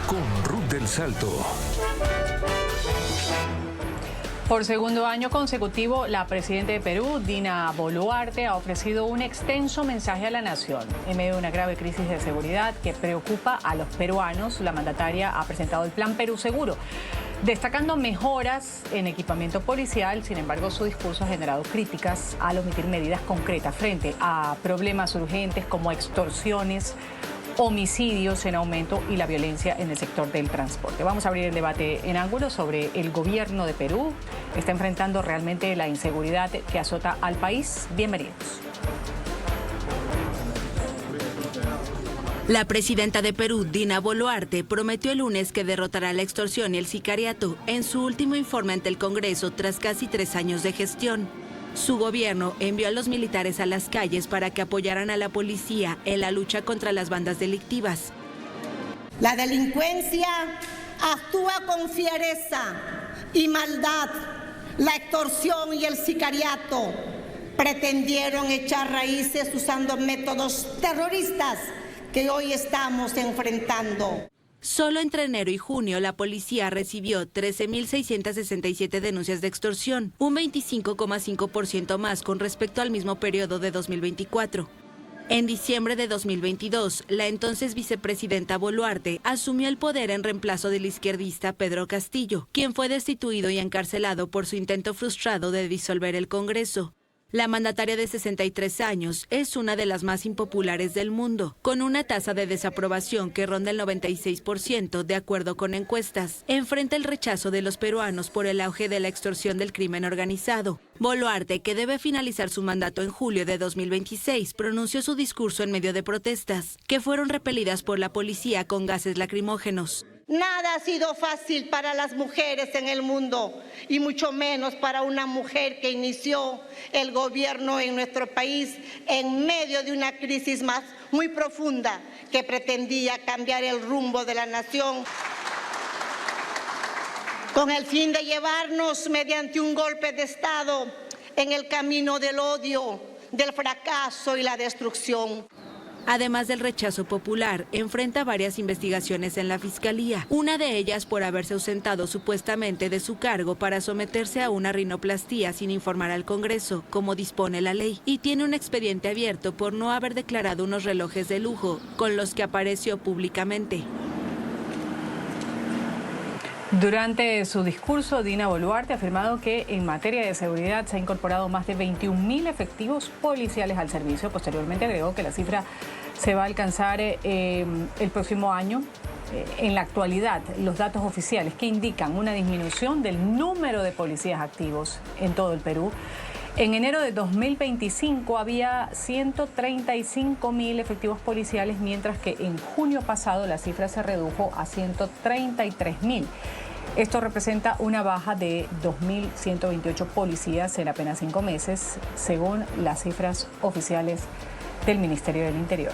con Ruth del Salto. Por segundo año consecutivo, la presidenta de Perú, Dina Boluarte, ha ofrecido un extenso mensaje a la nación. En medio de una grave crisis de seguridad que preocupa a los peruanos, la mandataria ha presentado el Plan Perú Seguro, destacando mejoras en equipamiento policial. Sin embargo, su discurso ha generado críticas al omitir medidas concretas frente a problemas urgentes como extorsiones, homicidios en aumento y la violencia en el sector del transporte. Vamos a abrir el debate en ángulo sobre el gobierno de Perú. ¿Está enfrentando realmente la inseguridad que azota al país? Bienvenidos. La presidenta de Perú, Dina Boluarte, prometió el lunes que derrotará la extorsión y el sicariato en su último informe ante el Congreso tras casi 3 años de gestión. Su gobierno envió a los militares a las calles para que apoyaran a la policía en la lucha contra las bandas delictivas. La delincuencia actúa con fiereza y maldad. La extorsión y el sicariato pretendieron echar raíces usando métodos terroristas que hoy estamos enfrentando. Solo entre enero y junio, la policía recibió 13.667 denuncias de extorsión, un 25,5% más con respecto al mismo periodo de 2024. En diciembre de 2022, la entonces vicepresidenta Boluarte asumió el poder en reemplazo del izquierdista Pedro Castillo, quien fue destituido y encarcelado por su intento frustrado de disolver el Congreso. La mandataria de 63 años es una de las más impopulares del mundo, con una tasa de desaprobación que ronda el 96% de acuerdo con encuestas. Enfrenta el rechazo de los peruanos por el auge de la extorsión del crimen organizado. Boluarte, que debe finalizar su mandato en julio de 2026, pronunció su discurso en medio de protestas, que fueron repelidas por la policía con gases lacrimógenos. Nada ha sido fácil para las mujeres en el mundo y mucho menos para una mujer que inició el gobierno en nuestro país en medio de una crisis muy profunda que pretendía cambiar el rumbo de la nación con el fin de llevarnos mediante un golpe de Estado en el camino del odio, del fracaso y la destrucción. Además del rechazo popular, enfrenta varias investigaciones en la Fiscalía, una de ellas por haberse ausentado supuestamente de su cargo para someterse a una rinoplastía sin informar al Congreso, como dispone la ley, y tiene un expediente abierto por no haber declarado unos relojes de lujo con los que apareció públicamente. Durante su discurso, Dina Boluarte ha afirmado que en materia de seguridad se ha incorporado más de 21.000 efectivos policiales al servicio. Posteriormente agregó que la cifra se va a alcanzar el próximo año. En la actualidad, los datos oficiales que indican una disminución del número de policías activos en todo el Perú. En enero de 2025 había 135.000 efectivos policiales, mientras que en junio pasado la cifra se redujo a 133.000. Esto representa una baja de 2.128 policías en apenas 5 meses, según las cifras oficiales del Ministerio del Interior.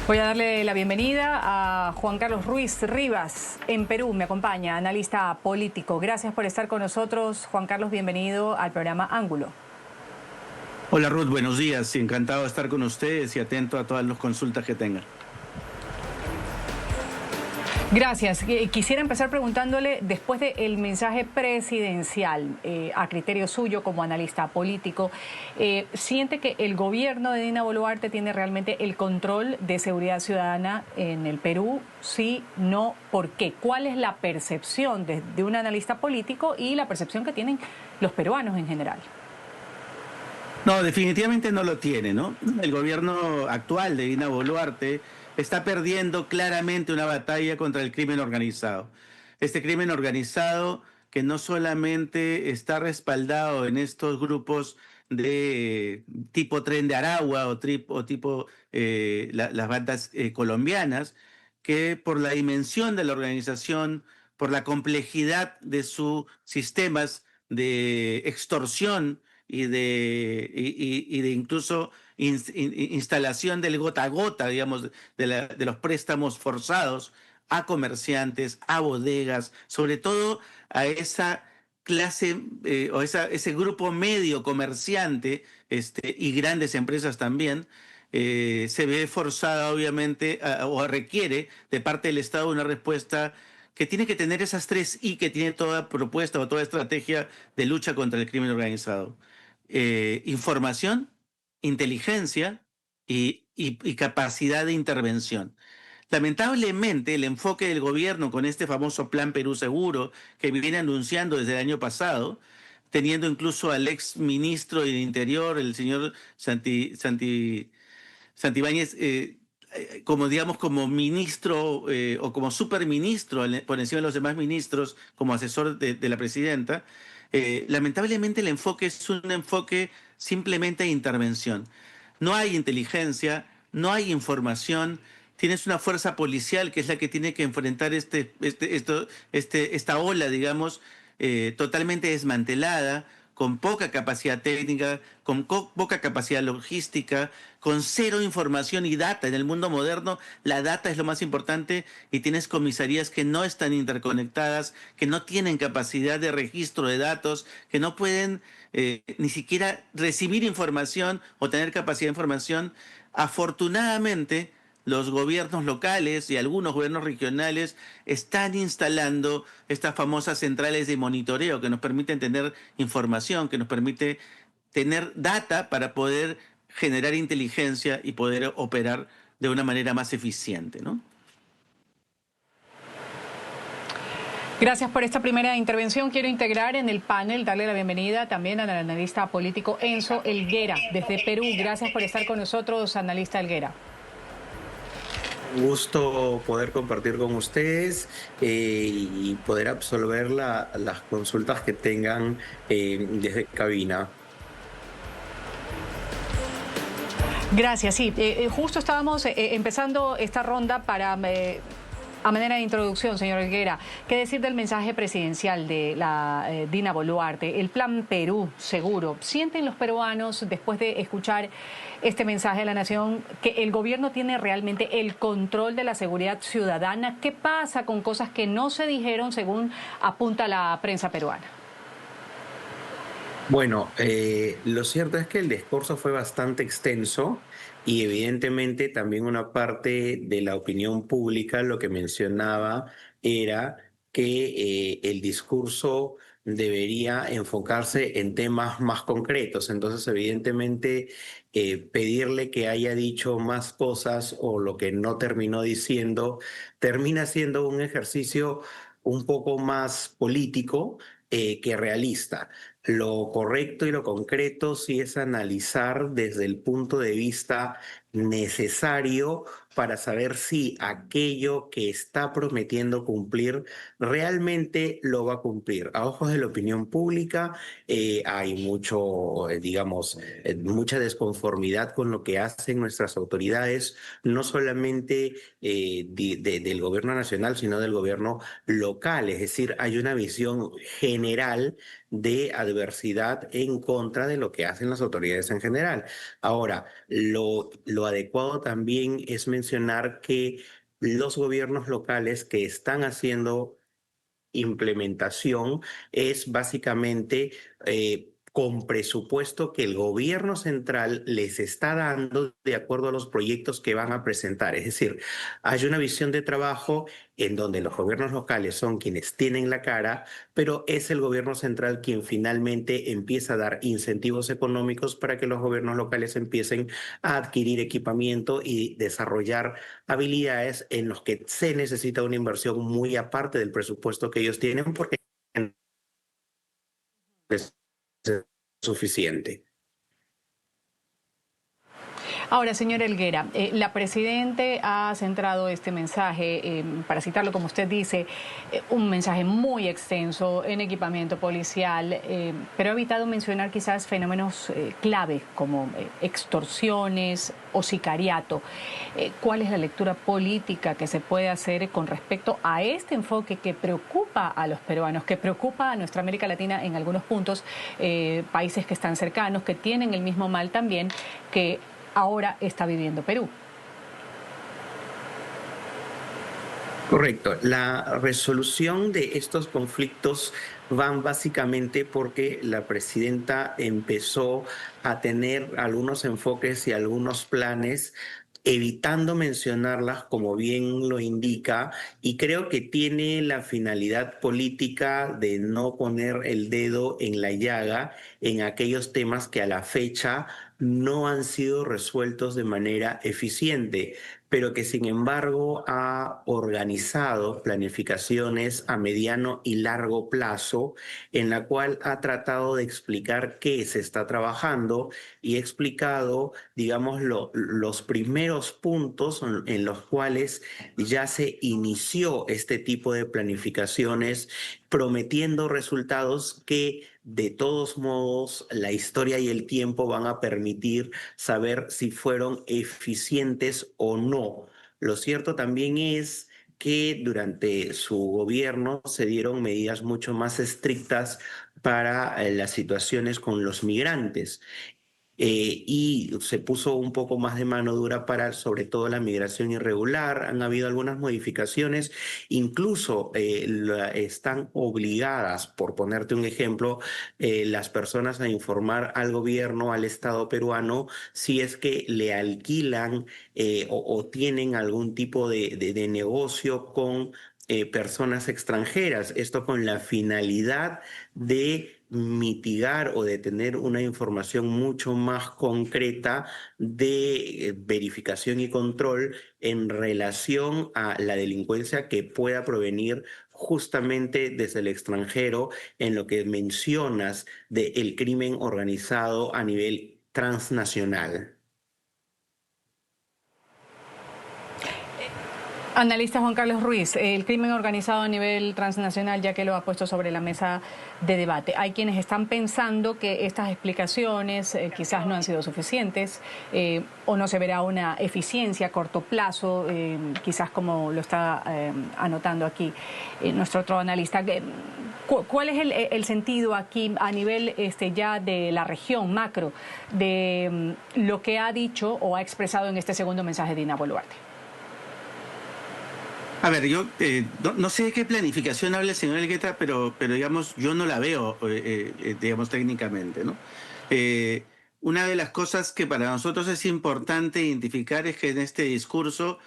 Voy a darle la bienvenida a Juan Carlos Ruiz Rivas, en Perú. Me acompaña, analista político. Gracias por estar con nosotros. Juan Carlos, bienvenido al programa Ángulo. Hola Ruth, buenos días. Encantado de estar con ustedes y atento a todas las consultas que tengan. Gracias. Quisiera empezar preguntándole, después del mensaje presidencial, a criterio suyo como analista político, ¿siente que el gobierno de Dina Boluarte tiene realmente el control de seguridad ciudadana en el Perú? Sí, no, ¿por qué? ¿Cuál es la percepción de un analista político y la percepción que tienen los peruanos en general? No, definitivamente no lo tiene, ¿no? El gobierno actual de Dina Boluarte está perdiendo claramente una batalla contra el crimen organizado. Este crimen organizado que no solamente está respaldado en estos grupos de tipo Tren de Aragua o tipo las bandas colombianas, que por la dimensión de la organización, por la complejidad de sus sistemas de extorsión y de incluso instalación del gota a gota, digamos, de los préstamos forzados a comerciantes, a bodegas, sobre todo a esa clase o ese grupo medio comerciante y grandes empresas también, se ve forzada obviamente o requiere de parte del Estado una respuesta que tiene que tener esas tres I que tiene toda propuesta o toda estrategia de lucha contra el crimen organizado. Información, inteligencia y capacidad de intervención. Lamentablemente, el enfoque del gobierno con este famoso Plan Perú Seguro, que viene anunciando desde el año pasado, teniendo incluso al ex ministro del Interior, el señor Santibáñez, como digamos como ministro o como superministro por encima de los demás ministros, como asesor de la presidenta, lamentablemente el enfoque es un enfoque simplemente de intervención. No hay inteligencia, no hay información. Tienes una fuerza policial que es la que tiene que enfrentar esta ola, digamos, totalmente desmantelada, con poca capacidad técnica, con poca capacidad logística, con cero información y data. En el mundo moderno, la data es lo más importante y tienes comisarías que no están interconectadas, que no tienen capacidad de registro de datos, que no pueden ni siquiera recibir información o tener capacidad de información. Afortunadamente, los gobiernos locales y algunos gobiernos regionales están instalando estas famosas centrales de monitoreo que nos permiten tener información, que nos permite tener data para poder generar inteligencia y poder operar de una manera más eficiente, ¿no? Gracias por esta primera intervención. Quiero integrar en el panel, darle la bienvenida también al analista político Enzo Helguera, desde Perú. Gracias por estar con nosotros, analista Helguera. Un gusto poder compartir con ustedes y poder absolver las consultas que tengan desde cabina. Gracias, sí. Justo estábamos empezando esta ronda para... A manera de introducción, señor Helguera, ¿qué decir del mensaje presidencial de la Dina Boluarte, el Plan Perú Seguro? ¿Sienten los peruanos, después de escuchar este mensaje de la Nación, que el gobierno tiene realmente el control de la seguridad ciudadana? ¿Qué pasa con cosas que no se dijeron, según apunta la prensa peruana? Bueno, lo cierto es que el discurso fue bastante extenso y evidentemente también una parte de la opinión pública lo que mencionaba era que el discurso debería enfocarse en temas más concretos. Entonces, evidentemente, pedirle que haya dicho más cosas o lo que no terminó diciendo termina siendo un ejercicio un poco más político que realista. Lo correcto y lo concreto sí es analizar desde el punto de vista necesario para saber si aquello que está prometiendo cumplir realmente lo va a cumplir. A ojos de la opinión pública hay mucha desconformidad con lo que hacen nuestras autoridades, no solamente del gobierno nacional, sino del gobierno local. Es decir, hay una visión general de adversidad en contra de lo que hacen las autoridades en general. Ahora, lo adecuado también es mencionar que los gobiernos locales que están haciendo implementación es básicamente con presupuesto que el gobierno central les está dando de acuerdo a los proyectos que van a presentar. Es decir, hay una visión de trabajo en donde los gobiernos locales son quienes tienen la cara, pero es el gobierno central quien finalmente empieza a dar incentivos económicos para que los gobiernos locales empiecen a adquirir equipamiento y desarrollar habilidades en los que se necesita una inversión muy aparte del presupuesto que ellos tienen porque es suficiente. Ahora, señor Helguera, la Presidente ha centrado este mensaje, para citarlo como usted dice, un mensaje muy extenso en equipamiento policial, pero ha evitado mencionar quizás fenómenos clave como extorsiones o sicariato. ¿Cuál es la lectura política que se puede hacer con respecto a este enfoque que preocupa a los peruanos, que preocupa a nuestra América Latina en algunos puntos, países que están cercanos, que tienen el mismo mal también, que ahora está viviendo Perú? Correcto. La resolución de estos conflictos van básicamente porque la presidenta empezó a tener algunos enfoques y algunos planes, evitando mencionarlas como bien lo indica, y creo que tiene la finalidad política de no poner el dedo en la llaga en aquellos temas que a la fecha no han sido resueltos de manera eficiente, pero que sin embargo ha organizado planificaciones a mediano y largo plazo, en la cual ha tratado de explicar qué se está trabajando y ha explicado, digamos, los primeros puntos en los cuales ya se inició este tipo de planificaciones, prometiendo resultados que de todos modos la historia y el tiempo van a permitir saber si fueron eficientes o no. Lo cierto también es que durante su gobierno se dieron medidas mucho más estrictas para las situaciones con los migrantes. Y se puso un poco más de mano dura para sobre todo la migración irregular. Han habido algunas modificaciones, incluso están obligadas, por ponerte un ejemplo, las personas a informar al gobierno, al Estado peruano, si es que le alquilan o tienen algún tipo de negocio con personas extranjeras. Esto con la finalidad de mitigar o de tener una información mucho más concreta de verificación y control en relación a la delincuencia que pueda provenir justamente desde el extranjero, en lo que mencionas del crimen organizado a nivel transnacional. Analista Juan Carlos Ruiz, el crimen organizado a nivel transnacional, ya que lo ha puesto sobre la mesa de debate. Hay quienes están pensando que estas explicaciones quizás no han sido suficientes o no se verá una eficiencia a corto plazo, quizás como lo está anotando aquí nuestro otro analista. ¿Cuál es el sentido aquí a nivel ya de la región macro de lo que ha dicho o ha expresado en este segundo mensaje Dina Boluarte? A ver, yo no sé de qué planificación habla el señor Elgueta, pero digamos, yo no la veo, digamos, técnicamente, ¿no? Una de las cosas que para nosotros es importante identificar es que en este discurso,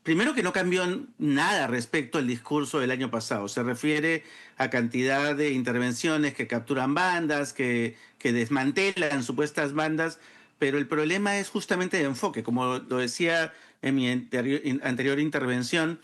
primero que no cambió nada respecto al discurso del año pasado. Se refiere a cantidad de intervenciones que capturan bandas, que desmantelan supuestas bandas, pero el problema es justamente de enfoque. Como lo decía en mi anterior intervención,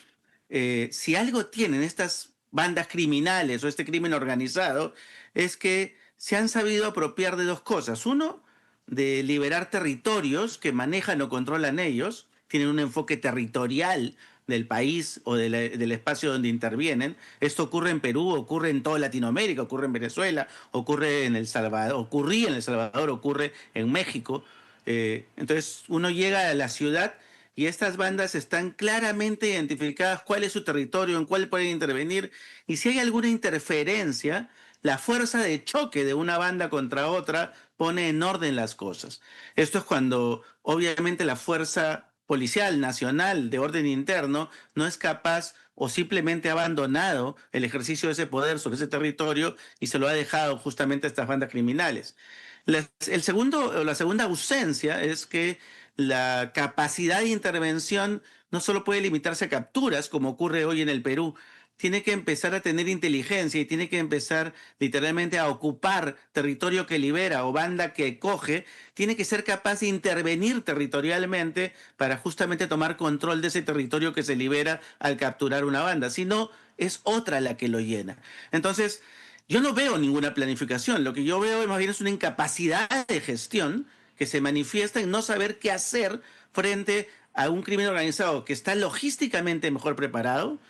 si algo tienen estas bandas criminales o este crimen organizado, es que se han sabido apropiar de dos cosas. Uno, de liberar territorios que manejan o controlan ellos, tienen un enfoque territorial del país o del espacio donde intervienen. Esto ocurre en Perú, ocurre en toda Latinoamérica, ocurre en Venezuela, ocurre en El Salvador, ocurría en El Salvador, ocurre en México. Entonces uno llega a la ciudad y estas bandas están claramente identificadas cuál es su territorio, en cuál pueden intervenir, y si hay alguna interferencia, la fuerza de choque de una banda contra otra pone en orden las cosas. Esto es cuando obviamente la fuerza policial nacional de orden interno no es capaz o simplemente ha abandonado el ejercicio de ese poder sobre ese territorio y se lo ha dejado justamente a estas bandas criminales. La segunda ausencia es que la capacidad de intervención no solo puede limitarse a capturas, como ocurre hoy en el Perú, tiene que empezar a tener inteligencia y tiene que empezar literalmente a ocupar territorio que libera o banda que coge, tiene que ser capaz de intervenir territorialmente para justamente tomar control de ese territorio que se libera al capturar una banda. Si no, es otra la que lo llena. Entonces, yo no veo ninguna planificación. Lo que yo veo más bien es una incapacidad de gestión que se manifiesta en no saber qué hacer frente a un crimen organizado que está logísticamente mejor preparado,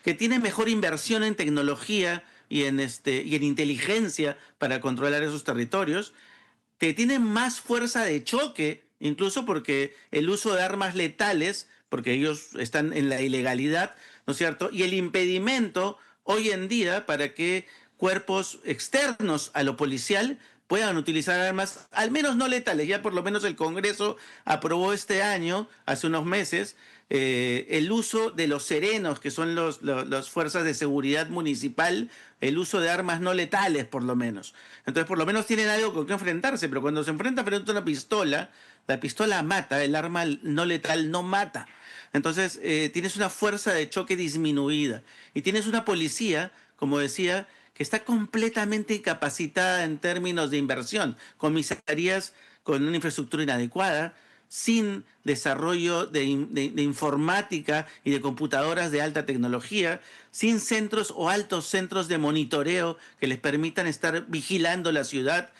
que tiene mejor inversión en tecnología y en inteligencia para controlar esos territorios, que tiene más fuerza de choque, incluso porque el uso de armas letales, porque ellos están en la ilegalidad, ¿no es cierto? Y el impedimento hoy en día para que cuerpos externos a lo policial puedan utilizar armas, al menos no letales. Ya por lo menos el Congreso aprobó este año, hace unos meses, el uso de los serenos, que son las fuerzas de seguridad municipal, el uso de armas no letales, por lo menos. Entonces, por lo menos tienen algo con que enfrentarse, pero cuando se enfrentan frente a una pistola, la pistola mata, el arma no letal no mata. Entonces, tienes una fuerza de choque disminuida y tienes una policía, como decía, que está completamente incapacitada en términos de inversión, comisarías con una infraestructura inadecuada, sin desarrollo de informática y de computadoras de alta tecnología, sin centros o altos centros de monitoreo que les permitan estar vigilando la ciudad.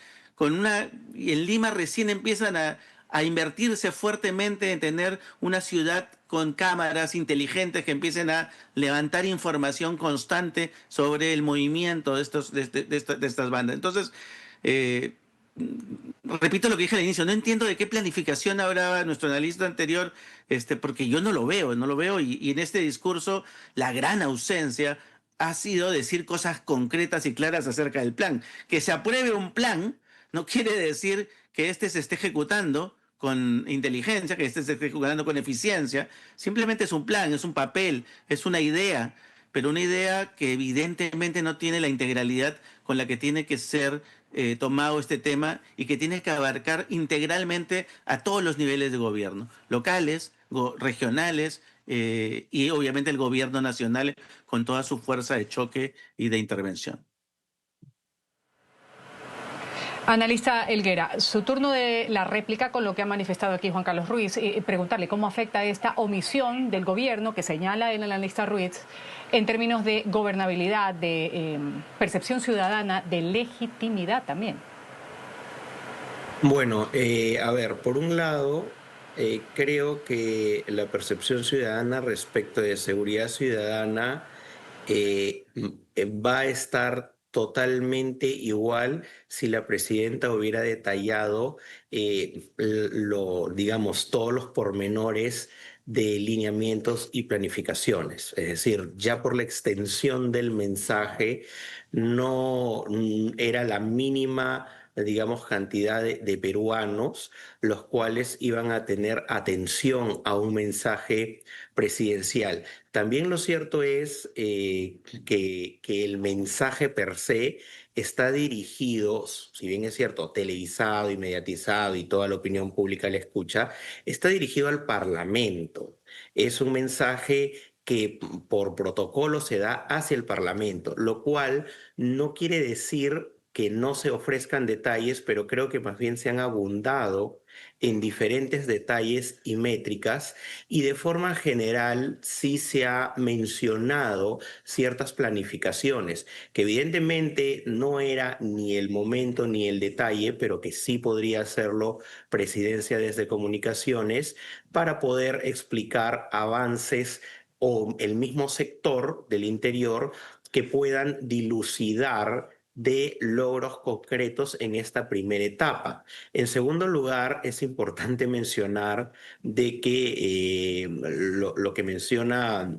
Y en Lima recién empiezan a invertirse fuertemente en tener una ciudad con cámaras inteligentes que empiecen a levantar información constante sobre el movimiento de estas bandas. Entonces, repito lo que dije al inicio, no entiendo de qué planificación hablaba nuestro analista anterior, porque yo no lo veo, y en este discurso la gran ausencia ha sido decir cosas concretas y claras acerca del plan. Que se apruebe un plan no quiere decir que se esté ejecutando con inteligencia, que se esté ejecutando con eficiencia. Simplemente es un plan, es un papel, es una idea, pero una idea que evidentemente no tiene la integralidad con la que tiene que ser tomado este tema y que tiene que abarcar integralmente a todos los niveles de gobierno, locales, regionales y obviamente el gobierno nacional con toda su fuerza de choque y de intervención. Analista Helguera, su turno de la réplica con lo que ha manifestado aquí Juan Carlos Ruiz y preguntarle cómo afecta esta omisión del gobierno que señala el analista Ruiz en términos de gobernabilidad, de percepción ciudadana, de legitimidad también. Bueno, a ver, por un lado, creo que la percepción ciudadana respecto de seguridad ciudadana va a estar totalmente igual si la presidenta hubiera detallado digamos, todos los pormenores de lineamientos y planificaciones. Es decir, ya por la extensión del mensaje no era la mínima, digamos, cantidad de peruanos los cuales iban a tener atención a un mensaje presidencial. También lo cierto es que el mensaje per se está dirigido, si bien es cierto, televisado y mediatizado y toda la opinión pública le escucha, está dirigido al Parlamento. Es un mensaje que por protocolo se da hacia el Parlamento, lo cual no quiere decir que no se ofrezcan detalles, pero creo que más bien se han abundado en diferentes detalles y métricas, y de forma general sí se ha mencionado ciertas planificaciones, que evidentemente no era ni el momento ni el detalle, pero que sí podría hacerlo Presidencia desde Comunicaciones para poder explicar avances o el mismo sector del interior que puedan dilucidar de logros concretos en esta primera etapa. En segundo lugar, es importante mencionar de que lo que menciona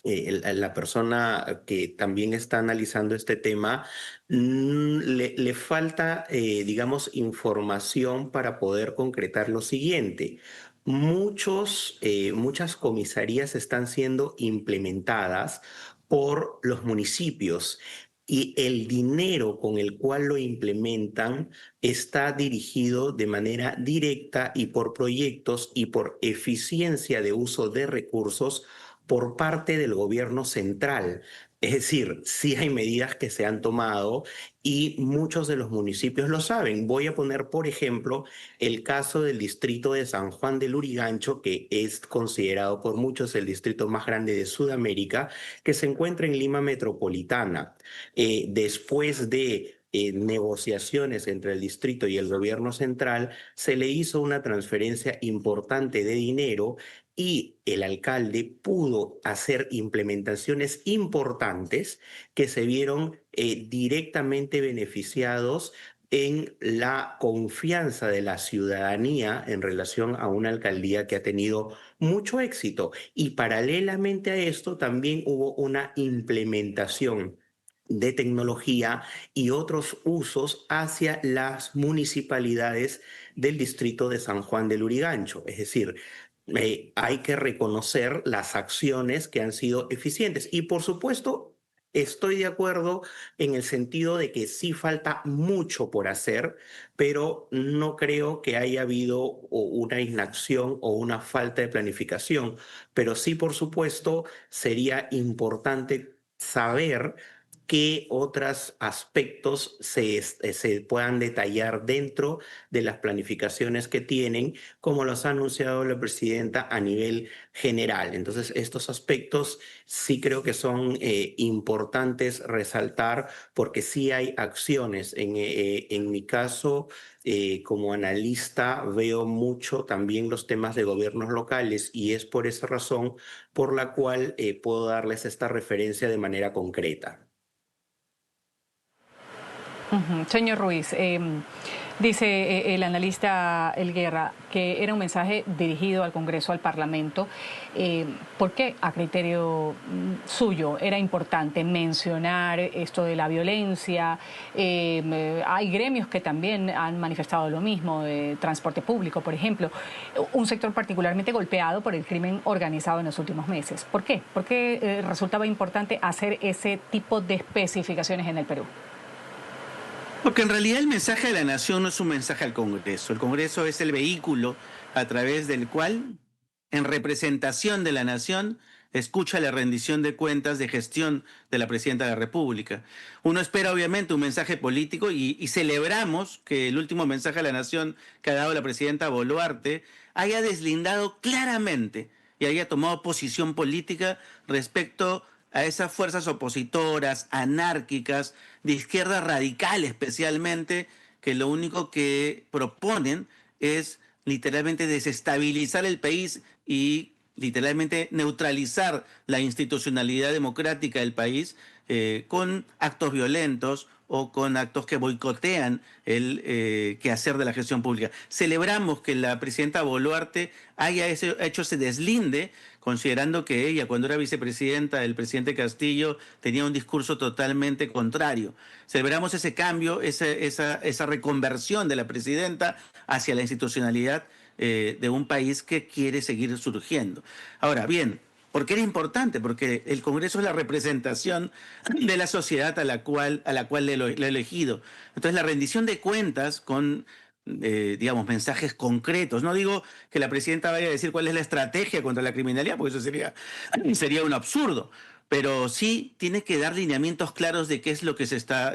la persona que también está analizando este tema, le falta, digamos, información para poder concretar lo siguiente. Muchas comisarías están siendo implementadas por los municipios y el dinero con el cual lo implementan está dirigido de manera directa y por proyectos y por eficiencia de uso de recursos por parte del gobierno central. Es decir, sí hay medidas que se han tomado y muchos de los municipios lo saben. Voy a poner, por ejemplo, el caso del distrito de San Juan del Lurigancho, que es considerado por muchos el distrito más grande de Sudamérica, que se encuentra en Lima metropolitana. Después de negociaciones entre el distrito y el gobierno central, se le hizo una transferencia importante de dinero y el alcalde pudo hacer implementaciones importantes que se vieron directamente beneficiados en la confianza de la ciudadanía en relación a una alcaldía que ha tenido mucho éxito. Y paralelamente a esto también hubo una implementación de tecnología y otros usos hacia las municipalidades del distrito de San Juan del Lurigancho. Es decir, hay que reconocer las acciones que han sido eficientes. Y por supuesto, estoy de acuerdo en el sentido de que sí falta mucho por hacer, pero no creo que haya habido una inacción o una falta de planificación. Pero sí, por supuesto, sería importante saber qué otros aspectos se puedan detallar dentro de las planificaciones que tienen, como los ha anunciado la presidenta a nivel general. Entonces, estos aspectos sí creo que son importantes resaltar porque sí hay acciones. En mi caso, como analista, veo mucho también los temas de gobiernos locales y es por esa razón por la cual puedo darles esta referencia de manera concreta. Señor Ruiz, dice el analista Elguerra que era un mensaje dirigido al Congreso, al Parlamento. ¿Por qué, a criterio suyo, era importante mencionar esto de la violencia? Hay gremios que también han manifestado lo mismo, transporte público, por ejemplo, un sector particularmente golpeado por el crimen organizado en los últimos meses. ¿Por qué? ¿Por qué resultaba importante hacer ese tipo de especificaciones en el Perú? Porque en realidad el mensaje de la nación no es un mensaje al Congreso. El Congreso es el vehículo a través del cual, en representación de la nación, escucha la rendición de cuentas de gestión de la Presidenta de la República. Uno espera obviamente un mensaje político y celebramos que el último mensaje a la nación que ha dado la Presidenta Boluarte haya deslindado claramente y haya tomado posición política respecto a esas fuerzas opositoras, anárquicas, de izquierda radical especialmente, que lo único que proponen es literalmente desestabilizar el país y literalmente neutralizar la institucionalidad democrática del país con actos violentos o con actos que boicotean el quehacer de la gestión pública. Celebramos que la presidenta Boluarte haya hecho ese deslinde, considerando que ella, cuando era vicepresidenta del presidente Castillo, tenía un discurso totalmente contrario. Celebramos ese cambio, esa reconversión de la presidenta hacia la institucionalidad de un país que quiere seguir surgiendo. Ahora, bien, ¿por qué era importante? Porque el Congreso es la representación de la sociedad a la cual le he elegido. Entonces, la rendición de cuentas con digamos, mensajes concretos. No digo que la presidenta vaya a decir cuál es la estrategia contra la criminalidad, porque eso sería un absurdo, pero sí tiene que dar lineamientos claros de qué es lo que se está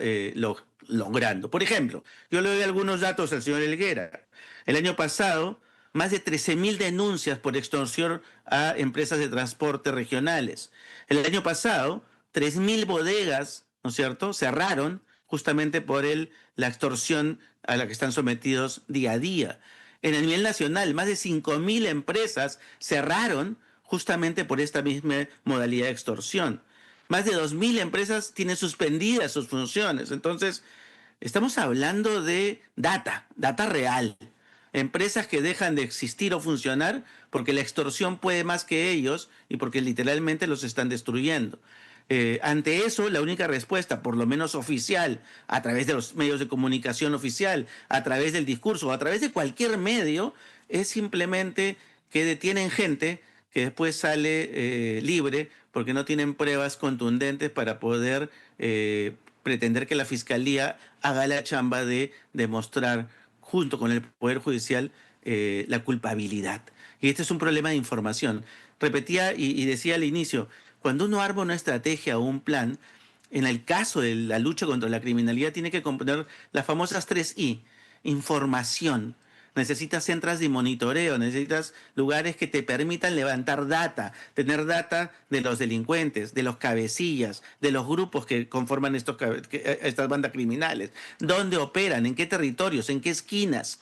logrando. Por ejemplo, yo le doy algunos datos al señor Elguera. El año pasado, más de 13.000 denuncias por extorsión a empresas de transporte regionales. El año pasado, 3.000 bodegas, ¿no es cierto?, cerraron justamente por la extorsión a la que están sometidos día a día. En el nivel nacional, más de 5.000 empresas cerraron justamente por esta misma modalidad de extorsión. Más de 2.000 empresas tienen suspendidas sus funciones. Entonces, estamos hablando de data real. Empresas que dejan de existir o funcionar porque la extorsión puede más que ellos y porque literalmente los están destruyendo. Ante eso, la única respuesta, por lo menos oficial, a través de los medios de comunicación oficial, a través del discurso, a través de cualquier medio, es simplemente que detienen gente que después sale libre porque no tienen pruebas contundentes para poder pretender que la Fiscalía haga la chamba de demostrar, junto con el Poder Judicial, la culpabilidad. Y este es un problema de información. Repetía y decía al inicio, cuando uno arma una estrategia o un plan, en el caso de la lucha contra la criminalidad, tiene que componer las famosas 3I. Información. Necesitas centros de monitoreo, necesitas lugares que te permitan levantar data, tener data de los delincuentes, de los cabecillas, de los grupos que conforman estas bandas criminales, dónde operan, en qué territorios, en qué esquinas,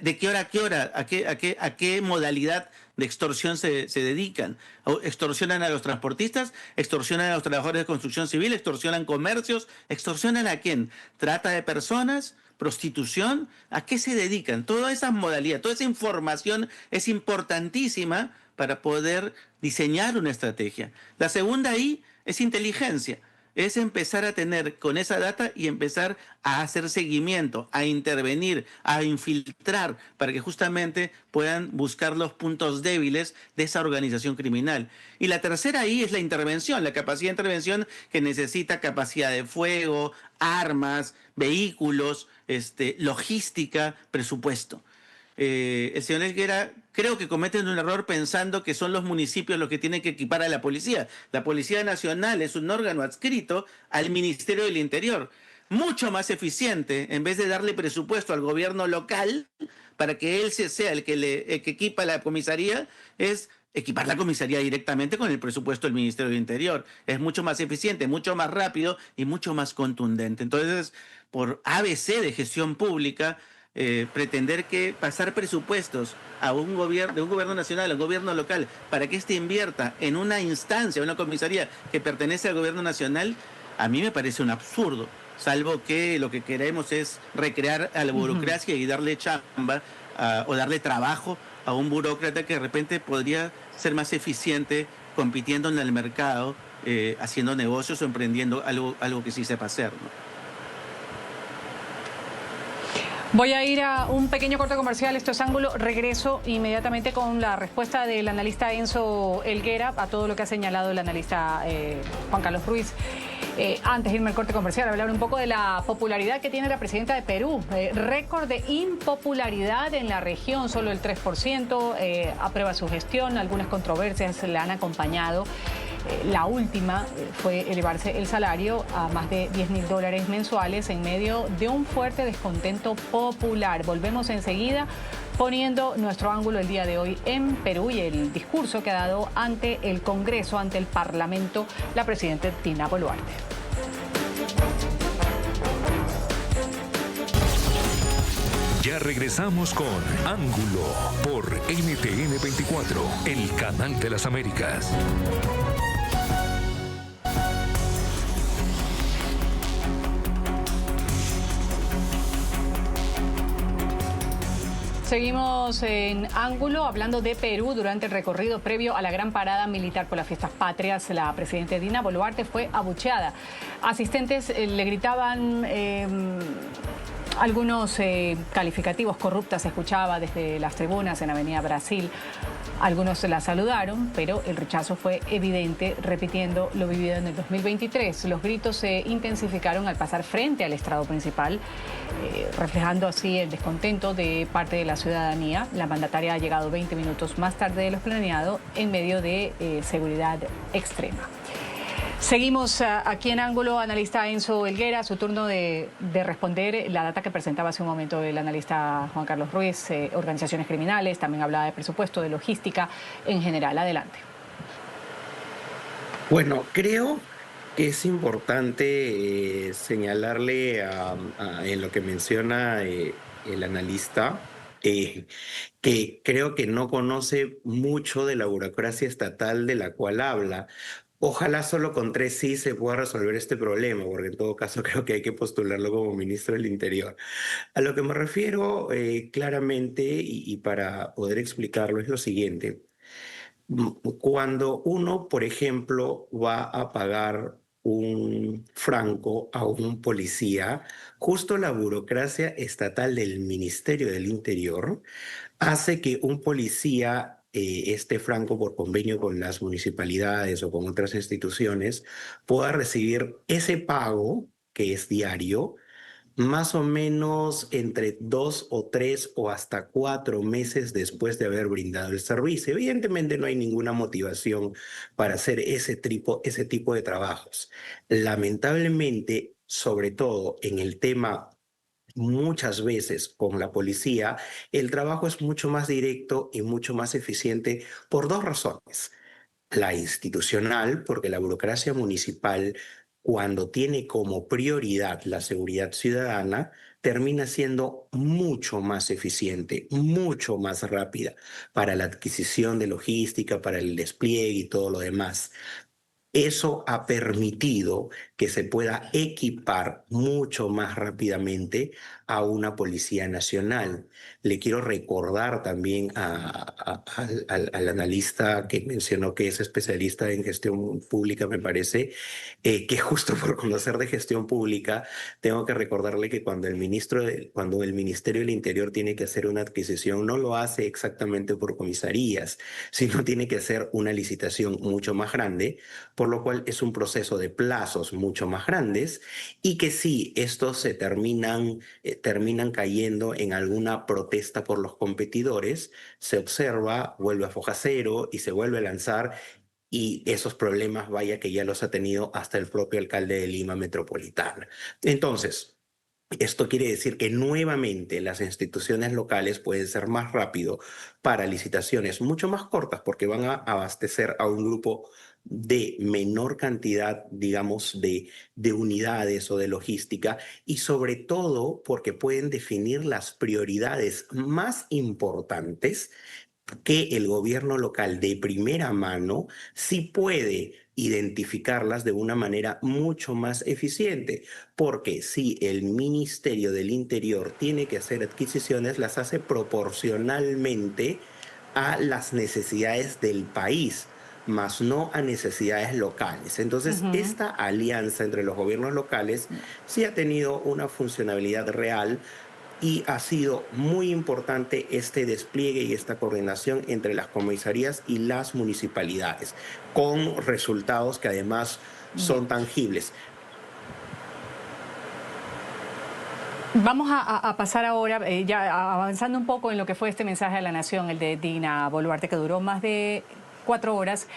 de qué hora a qué hora, a qué modalidad de extorsión se dedican. Extorsionan a los transportistas, extorsionan a los trabajadores de construcción civil, extorsionan comercios, extorsionan a quién, trata de personas, prostitución, ¿a qué se dedican? Toda esa modalidad, toda esa información es importantísima para poder diseñar una estrategia. La segunda I es inteligencia. es empezar a tener con esa data y empezar a hacer seguimiento, a intervenir, a infiltrar para que justamente puedan buscar los puntos débiles de esa organización criminal. Y la tercera ahí es la intervención, la capacidad de intervención que necesita capacidad de fuego, armas, vehículos, logística, presupuesto. El señor Helguera creo que cometen un error pensando que son los municipios los que tienen que equipar a la policía. La Policía Nacional es un órgano adscrito al Ministerio del Interior, mucho más eficiente, en vez de darle presupuesto al gobierno local para que él sea el que equipa la comisaría, es equipar la comisaría directamente con el presupuesto del Ministerio del Interior. Es mucho más eficiente, mucho más rápido y mucho más contundente. Entonces, por ABC de gestión pública, pretender que pasar presupuestos a un gobierno, de un gobierno nacional a un gobierno local para que éste invierta en una instancia, una comisaría que pertenece al gobierno nacional, a mí me parece un absurdo, salvo que lo que queremos es recrear a la burocracia y darle chamba o darle trabajo a un burócrata que de repente podría ser más eficiente compitiendo en el mercado, haciendo negocios o emprendiendo algo que sí sepa hacer, ¿no? Voy a ir a un pequeño corte comercial, esto es Ángulo. Regreso inmediatamente con la respuesta del analista Enzo Helguera a todo lo que ha señalado el analista Juan Carlos Ruiz. Antes de irme al corte comercial, hablar un poco de la popularidad que tiene la presidenta de Perú. Récord de impopularidad en la región, solo el 3%, aprueba su gestión, algunas controversias la han acompañado. La última fue elevarse el salario a más de $10.000 mensuales en medio de un fuerte descontento popular. Volvemos enseguida poniendo nuestro ángulo el día de hoy en Perú y el discurso que ha dado ante el Congreso, ante el Parlamento, la presidenta Dina Boluarte. Ya regresamos con Ángulo por NTN 24, el canal de las Américas. Seguimos en Ángulo hablando de Perú. Durante el recorrido previo a la gran parada militar por las fiestas patrias, la presidenta Dina Boluarte fue abucheada. Asistentes le gritaban algunos calificativos corruptas, se escuchaba desde las tribunas en Avenida Brasil. Algunos la saludaron, pero el rechazo fue evidente, repitiendo lo vivido en el 2023. Los gritos se intensificaron al pasar frente al estrado principal, reflejando así el descontento de parte de la ciudadanía. La mandataria ha llegado 20 minutos más tarde de lo planeado en medio de seguridad extrema. Seguimos aquí en Ángulo, analista Enzo Helguera, su turno de responder la data que presentaba hace un momento el analista Juan Carlos Ruiz, organizaciones criminales, también hablaba de presupuesto, de logística en general. Adelante. Bueno, creo que es importante señalarle en lo que menciona el analista, que creo que no conoce mucho de la burocracia estatal de la cual habla. Ojalá solo con 3 sí se pueda resolver este problema, porque en todo caso creo que hay que postularlo como ministro del Interior. A lo que me refiero claramente y para poder explicarlo es lo siguiente. Cuando uno, por ejemplo, va a pagar un franco a un policía, justo la burocracia estatal del Ministerio del Interior hace que un policía este franco por convenio con las municipalidades o con otras instituciones pueda recibir ese pago, que es diario, más o menos entre 2 o 3 o hasta 4 meses después de haber brindado el servicio. Evidentemente no hay ninguna motivación para hacer ese tipo de trabajos. Lamentablemente, sobre todo en el tema muchas veces con la policía, el trabajo es mucho más directo y mucho más eficiente por 2 razones. La institucional, porque la burocracia municipal, cuando tiene como prioridad la seguridad ciudadana, termina siendo mucho más eficiente, mucho más rápida para la adquisición de logística, para el despliegue y todo lo demás. Eso ha permitido que se pueda equipar mucho más rápidamente a una Policía Nacional. Le quiero recordar también al analista que mencionó que es especialista en gestión pública, me parece, que justo por conocer de gestión pública, tengo que recordarle que cuando cuando el Ministerio del Interior tiene que hacer una adquisición, no lo hace exactamente por comisarías, sino tiene que hacer una licitación mucho más grande, por lo cual es un proceso de plazos mucho más grandes y que sí, estos se terminan cayendo en alguna protesta por los competidores, se observa, vuelve a foja cero y se vuelve a lanzar, y esos problemas, vaya que ya los ha tenido hasta el propio alcalde de Lima Metropolitana. Entonces, esto quiere decir que nuevamente las instituciones locales pueden ser más rápido para licitaciones mucho más cortas porque van a abastecer a un grupo de menor cantidad, digamos, de unidades o de logística, y sobre todo porque pueden definir las prioridades más importantes que el gobierno local de primera mano sí puede identificarlas de una manera mucho más eficiente, porque si el Ministerio del Interior tiene que hacer adquisiciones, las hace proporcionalmente a las necesidades del país, más no a necesidades locales. Entonces, Ujú. esta alianza entre los gobiernos locales sí ha tenido una funcionalidad real, y ha sido muy importante este despliegue y esta coordinación entre las comisarías y las municipalidades, con resultados que además Bien. son tangibles. Vamos a pasar ahora, ya avanzando un poco en lo que fue este mensaje a la nación, el de Dina Boluarte, que duró más de 4 horas.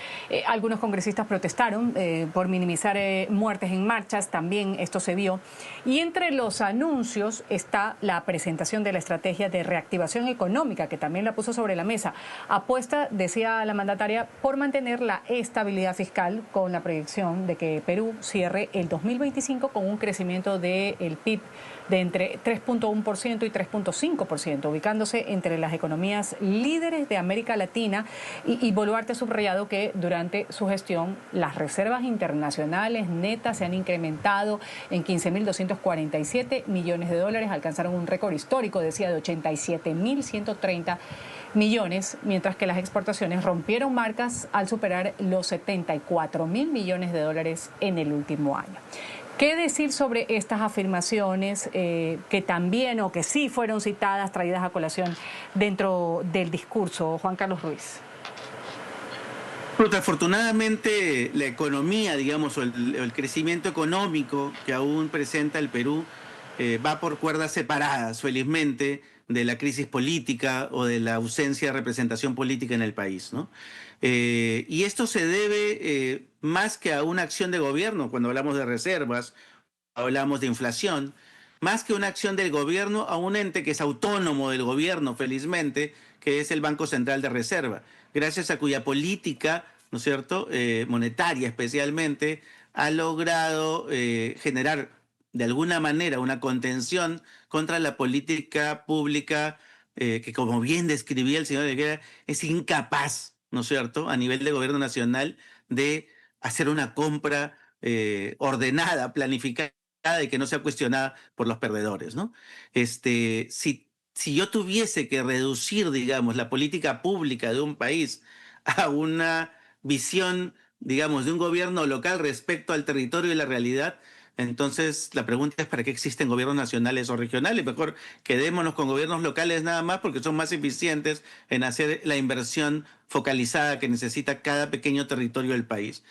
Algunos congresistas protestaron por minimizar muertes en marchas, también esto se vio. Y entre los anuncios está la presentación de la estrategia de reactivación económica, que también la puso sobre la mesa. Apuesta, decía la mandataria, por mantener la estabilidad fiscal, con la proyección de que Perú cierre el 2025 con un crecimiento del PIB de entre 3.1% y 3.5%, ubicándose entre las economías líderes de América Latina. Y Boluarte ha subrayado que durante su gestión las reservas internacionales netas se han incrementado en 15.247 millones de dólares, alcanzaron un récord histórico, decía, de 87.130 millones, mientras que las exportaciones rompieron marcas al superar los 74.000 millones de dólares en el último año. ¿Qué decir sobre estas afirmaciones que también o que sí fueron citadas, traídas a colación dentro del discurso, Juan Carlos Ruiz? Afortunadamente, la economía, digamos, o el crecimiento económico que aún presenta el Perú va por cuerdas separadas, felizmente, de la crisis política o de la ausencia de representación política en el país, ¿no? Y esto se debe más que a una acción de gobierno, cuando hablamos de reservas, hablamos de inflación, más que una acción del gobierno, a un ente que es autónomo del gobierno, felizmente, que es el Banco Central de Reserva, gracias a cuya política, ¿no es cierto?, monetaria especialmente, ha logrado generar de alguna manera una contención contra la política pública que, como bien describía el señor Helguera, es incapaz, ¿no es cierto?, a nivel de gobierno nacional de hacer una compra ordenada, planificada y que no sea cuestionada por los perdedores, ¿no? Si yo tuviese que reducir, digamos, la política pública de un país a una visión, digamos, de un gobierno local respecto al territorio y la realidad, entonces la pregunta es: ¿para qué existen gobiernos nacionales o regionales? Mejor quedémonos con gobiernos locales nada más, porque son más eficientes en hacer la inversión focalizada que necesita cada pequeño territorio del país.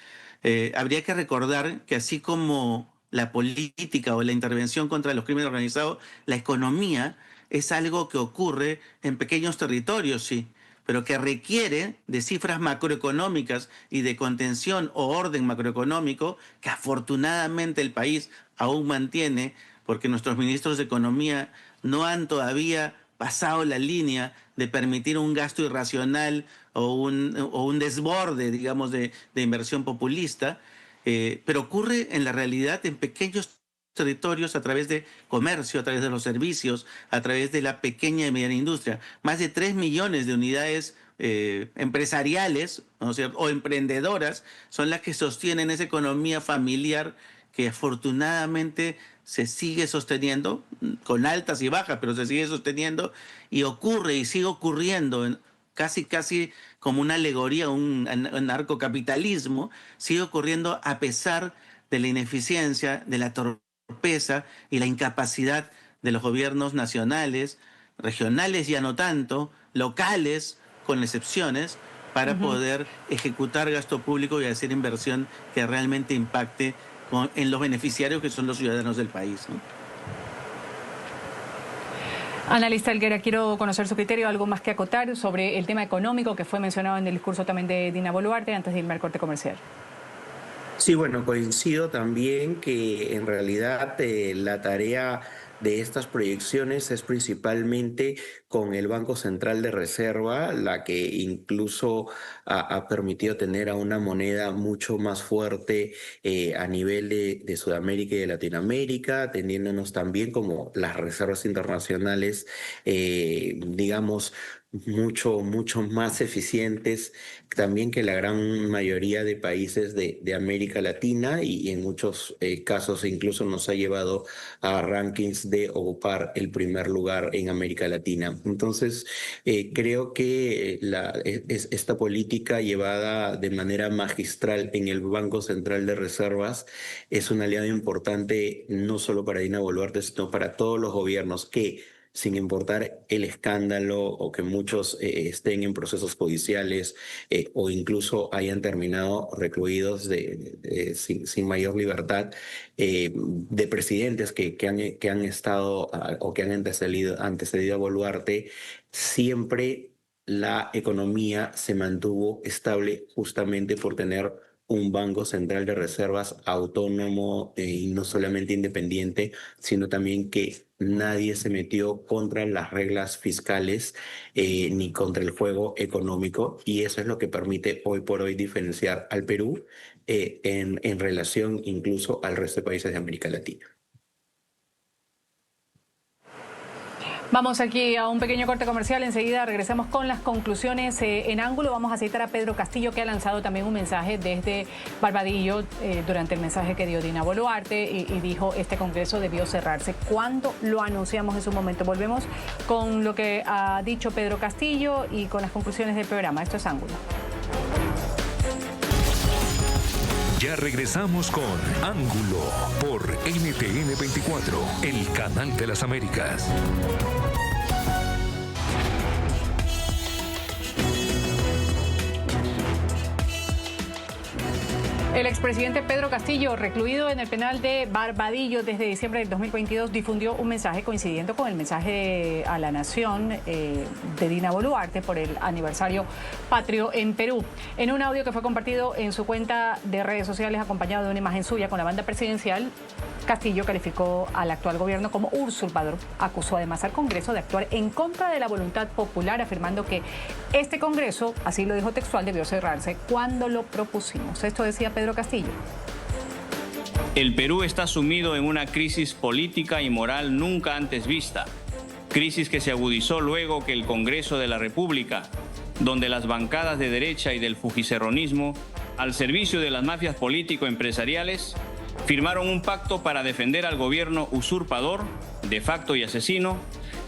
Habría que recordar que así como la política o la intervención contra los crímenes organizados, la economía es algo que ocurre en pequeños territorios, sí, pero que requiere de cifras macroeconómicas y de contención o orden macroeconómico que afortunadamente el país aún mantiene, porque nuestros ministros de Economía no han todavía pasado la línea de permitir un gasto irracional o un desborde, digamos, de inversión populista, pero ocurre en la realidad en pequeños territorios, a través de comercio, a través de los servicios, a través de la pequeña y mediana industria. Más de 3 millones de unidades empresariales, ¿no es cierto?, o emprendedoras, son las que sostienen esa economía familiar que afortunadamente se sigue sosteniendo, con altas y bajas, pero se sigue sosteniendo, y ocurre y sigue ocurriendo, casi como una alegoría, un narcocapitalismo, sigue ocurriendo a pesar de la ineficiencia, de la torpeza y la incapacidad de los gobiernos nacionales, regionales ya no tanto, locales, con excepciones, para poder ejecutar gasto público y hacer inversión que realmente impacte en los beneficiarios, que son los ciudadanos del país, ¿no? Analista Helguera, quiero conocer su criterio, algo más que acotar sobre el tema económico que fue mencionado en el discurso también de Dina Boluarte antes de irme al corte comercial. Sí, bueno, coincido también que en realidad la tarea de estas proyecciones es principalmente con el Banco Central de Reserva, la que incluso ha permitido tener a una moneda mucho más fuerte a nivel de Sudamérica y de Latinoamérica, atendiéndonos también como las reservas internacionales, digamos, mucho más eficientes también que la gran mayoría de países de América Latina, y en muchos casos incluso nos ha llevado a rankings de ocupar el primer lugar en América Latina. Entonces, creo que esta política llevada de manera magistral en el Banco Central de Reservas es un aliado importante no solo para Dina Boluarte, sino para todos los gobiernos que, sin importar el escándalo o que muchos estén en procesos judiciales o incluso hayan terminado recluidos sin mayor libertad, de presidentes que han estado o que han antecedido a Boluarte, siempre la economía se mantuvo estable justamente por tener un Banco Central de Reservas autónomo y no solamente independiente, sino también que nadie se metió contra las reglas fiscales ni contra el juego económico, y eso es lo que permite hoy por hoy diferenciar al Perú en relación incluso al resto de países de América Latina. Vamos aquí a un pequeño corte comercial, enseguida regresamos con las conclusiones en ángulo. Vamos a citar a Pedro Castillo, que ha lanzado también un mensaje desde Barbadillo durante el mensaje que dio Dina Boluarte y dijo este congreso debió cerrarse cuando lo anunciamos en su momento. Volvemos con lo que ha dicho Pedro Castillo y con las conclusiones del programa. Esto es Ángulo. Ya regresamos con Ángulo por NTN 24, el canal de las Américas. El expresidente Pedro Castillo, recluido en el penal de Barbadillo desde diciembre del 2022, difundió un mensaje coincidiendo con el mensaje a la nación de Dina Boluarte por el aniversario patrio en Perú. En un audio que fue compartido en su cuenta de redes sociales acompañado de una imagen suya con la banda presidencial, Castillo calificó al actual gobierno como usurpador. Acusó además al Congreso de actuar en contra de la voluntad popular, afirmando que este Congreso, así lo dijo textual, debió cerrarse cuando lo propusimos. Esto decía Pedro Castillo. El Perú está sumido en una crisis política y moral nunca antes vista. Crisis que se agudizó luego que el Congreso de la República, donde las bancadas de derecha y del fujicerronismo, al servicio de las mafias político-empresariales, firmaron un pacto para defender al gobierno usurpador, de facto y asesino,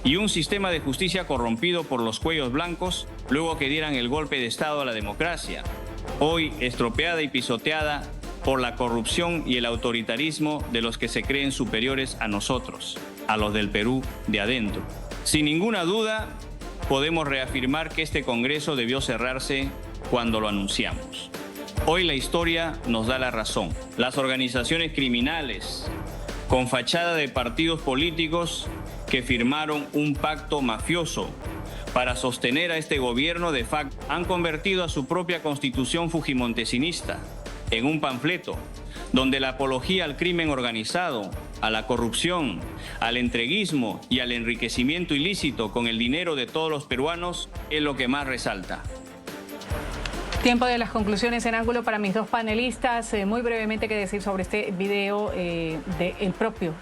y un sistema de justicia corrompido por los cuellos blancos, luego que dieran el golpe de Estado a la democracia, hoy estropeada y pisoteada por la corrupción y el autoritarismo de los que se creen superiores a nosotros, a los del Perú de adentro. Sin ninguna duda, podemos reafirmar que este Congreso debió cerrarse cuando lo anunciamos. Hoy la historia nos da la razón. Las organizaciones criminales, con fachada de partidos políticos que firmaron un pacto mafioso para sostener a este gobierno de facto, han convertido a su propia constitución fujimontesinista en un panfleto donde la apología al crimen organizado, a la corrupción, al entreguismo y al enriquecimiento ilícito con el dinero de todos los peruanos es lo que más resalta. Tiempo de las conclusiones en ángulo para mis dos panelistas. Muy brevemente, ¿qué decir sobre este video de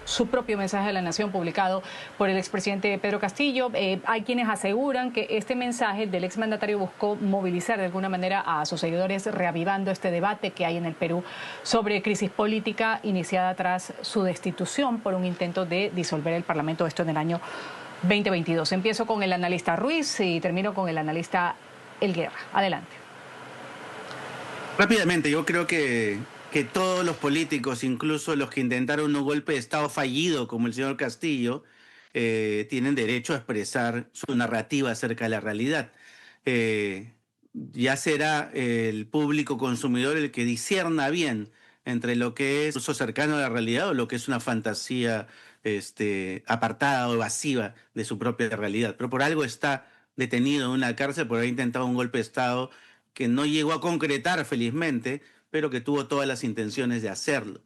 su propio mensaje a la Nación publicado por el expresidente Pedro Castillo? Hay quienes aseguran que este mensaje del exmandatario buscó movilizar de alguna manera a sus seguidores, reavivando este debate que hay en el Perú sobre crisis política iniciada tras su destitución por un intento de disolver el Parlamento, esto en el año 2022. Empiezo con el analista Ruiz y termino con el analista Elguera. Adelante. Rápidamente, yo creo que todos los políticos, incluso los que intentaron un golpe de Estado fallido como el señor Castillo, tienen derecho a expresar su narrativa acerca de la realidad. Ya será el público consumidor el que discierna bien entre lo que es uso cercano a la realidad o lo que es una fantasía apartada o evasiva de su propia realidad. Pero por algo está detenido en una cárcel por haber intentado un golpe de Estado que no llegó a concretar felizmente, pero que tuvo todas las intenciones de hacerlo.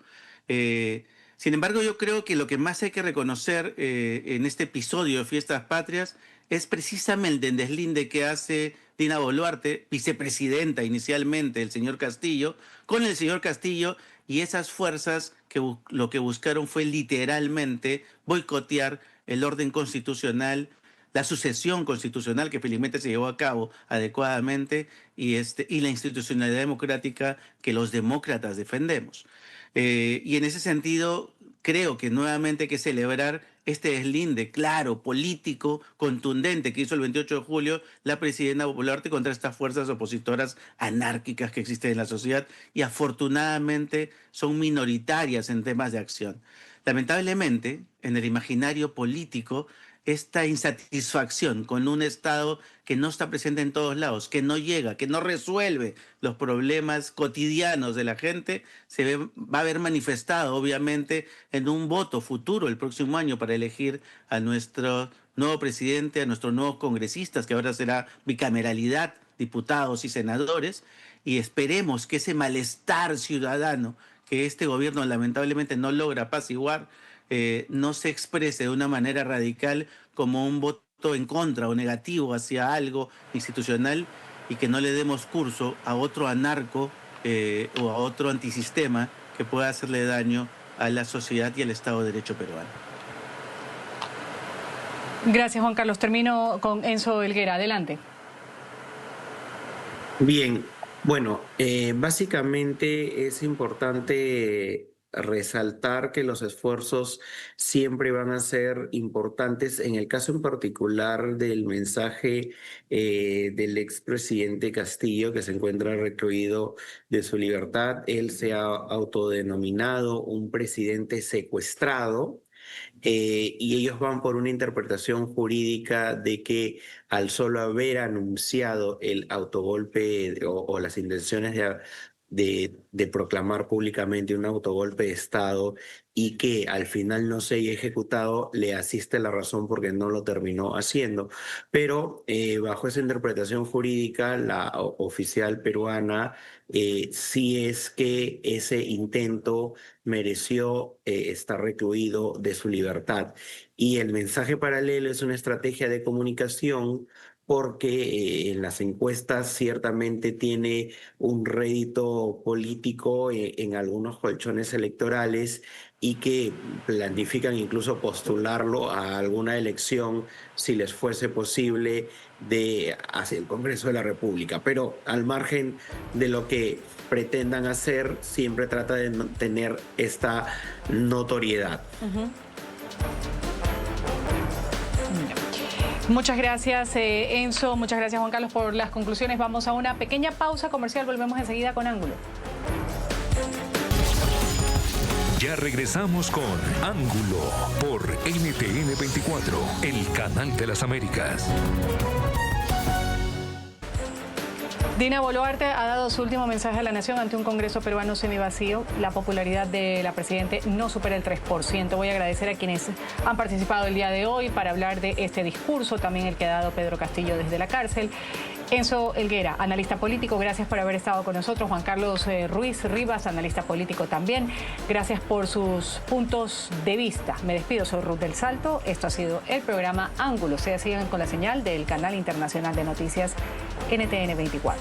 Sin embargo, yo creo que lo que más hay que reconocer en este episodio de Fiestas Patrias es precisamente el deslinde que hace Dina Boluarte, vicepresidenta inicialmente del señor Castillo, con el señor Castillo y esas fuerzas que lo que buscaron fue literalmente boicotear el orden constitucional, la sucesión constitucional que felizmente se llevó a cabo adecuadamente y la institucionalidad democrática que los demócratas defendemos. Y en ese sentido, creo que nuevamente hay que celebrar este deslinde claro, político, contundente que hizo el 28 de julio la presidenta Boluarte contra estas fuerzas opositoras anárquicas que existen en la sociedad y afortunadamente son minoritarias en temas de acción. Lamentablemente, en el imaginario político, esta insatisfacción con un Estado que no está presente en todos lados, que no llega, que no resuelve los problemas cotidianos de la gente, va a ver manifestado obviamente en un voto futuro el próximo año para elegir a nuestro nuevo presidente, a nuestros nuevos congresistas, que ahora será bicameralidad, diputados y senadores, y esperemos que ese malestar ciudadano que este gobierno lamentablemente no logra apaciguar, no se exprese de una manera radical como un voto en contra o negativo hacia algo institucional y que no le demos curso a otro anarco o a otro antisistema que pueda hacerle daño a la sociedad y al Estado de Derecho peruano. Gracias, Juan Carlos. Termino con Enzo Elguera. Adelante. Bien, bueno, básicamente es importante resaltar que los esfuerzos siempre van a ser importantes. En el caso en particular del mensaje del expresidente Castillo, que se encuentra recluido de su libertad, él se ha autodenominado un presidente secuestrado. Y ellos van por una interpretación jurídica de que al solo haber anunciado el autogolpe o las intenciones de proclamar públicamente un autogolpe de Estado y que al final no se haya ejecutado, le asiste la razón porque no lo terminó haciendo. Pero bajo esa interpretación jurídica, la oficial peruana sí es que ese intento mereció estar recluido de su libertad. Y el mensaje paralelo es una estrategia de comunicación porque en las encuestas ciertamente tiene un rédito político en algunos colchones electorales y que planifican incluso postularlo a alguna elección si les fuese posible hacia el Congreso de la República. Pero al margen de lo que pretendan hacer, siempre trata de tener esta notoriedad. Muchas gracias, Enzo. Muchas gracias, Juan Carlos, por las conclusiones. Vamos a una pequeña pausa comercial. Volvemos enseguida con Ángulo. Ya regresamos con Ángulo por NTN 24, el canal de las Américas. Dina Boluarte ha dado su último mensaje a la nación ante un Congreso peruano semivacío. La popularidad de la presidente no supera el 3%. Voy a agradecer a quienes han participado el día de hoy para hablar de este discurso, también el que ha dado Pedro Castillo desde la cárcel. Enzo Elguera, analista político, gracias por haber estado con nosotros. Juan Carlos Ruiz Rivas, analista político también. Gracias por sus puntos de vista. Me despido, soy Ruth del Salto. Esto ha sido el programa Ángulo. Ustedes siguen con la señal del canal internacional de noticias NTN 24.